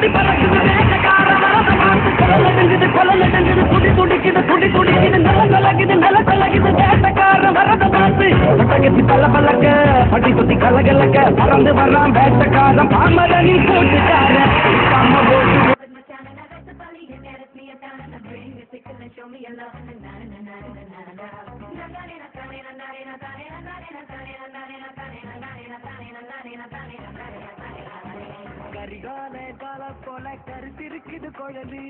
கொடி பறக்குது வேட்டக்கார வரத பார்த்து கொலை நடுங்குது துடி துடிக்குது நில கலகுது வேட்டக்கார வரத பார்த்து பட்டகத்தி பல்லக்க பட்டி தொட்டி கலகலக்க பறந்து வர்றான் வேட்டக்காரன் பாமரனில் போட்டுக்கார அம்மா போட்டு கரிகால கால போல கருத்திருக்குது குழலி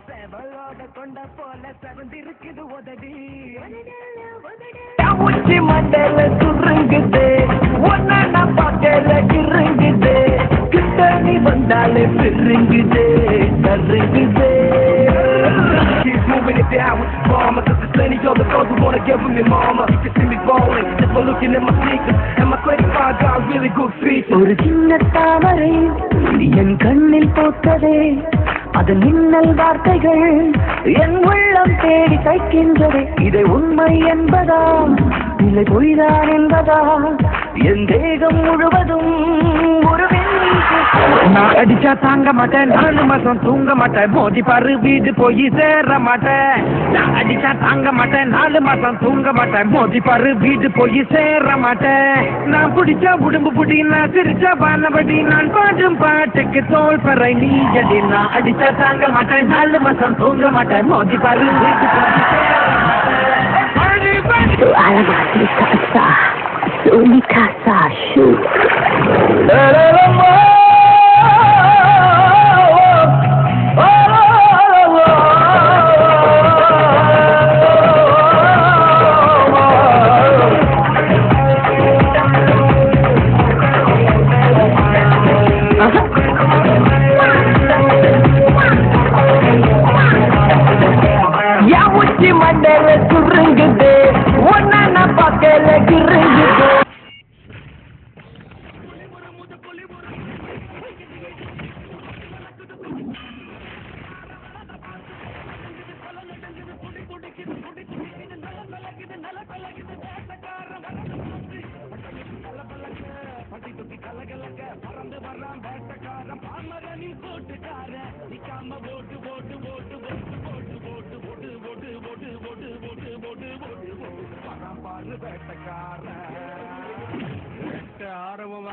செவலோட கொண்ட போல செவந்திருக்குது உதடி உச்சி மண்டல சுருங்குது ஒன்ன நான் பார்க்கல கிருங்குது கிட்ட நீ வந்தாலே பெருங்குது கருங்குது moving it down with mama, cause there's plenty other girls who wanna get with me, mama. You can see me ballin', just for looking at my sneakers. And my credit card got really good features. ஒரு சின்ன தாமரை என் கண்ணில் போட்டதே அதன் மின்னல் வார்த்தைகள் என் உள்ளம் தேடி தைக்கின்றதே இதை உண்மை என்பதா இல்லை பொய்தான் என்பதா என் தேகம் முழுவதும் ஒரு நான் அடிச்சா தாங்க மாட்டேன் 4 மாசம் தூங்க மாட்டேன் மோதி பாரு வீடு போய் சேர மாட்டேன் நான் அடிச்சா தாங்க மாட்டேன் 4 மாசம் தூங்க மாட்டேன் மோதி பாரு வீடு போய் சேர மாட்டேன் நான் பிடிச்சா உடம்பு புடி நான் சிரிச்சா வானபடி நான் பாடும் பாட்டுக்கு தோல் பறை நீ ஜடி நான் அடிச்சா தாங்க மாட்டேன் 4 மாசம் தூங்க மாட்டேன் மோதி பாரு வீடு போய் சேர மாட்டேன் மண்டல சுருங்குது ஒன்ன நான் பார்க்கல கிருங்குது பறந்து வர்றான் வேட்டக்காரன் பாமரனில் போட்டுக்கார நிக்காம போட்டு போட்டு போட்டு போட்டு போட்டு போட்டு போட்டு போட்டு போட்டு போட்டு போட்டு போட்டு போட்டு போட்டு வரான் பாரு வேட்டக்காரன் ஆரவம்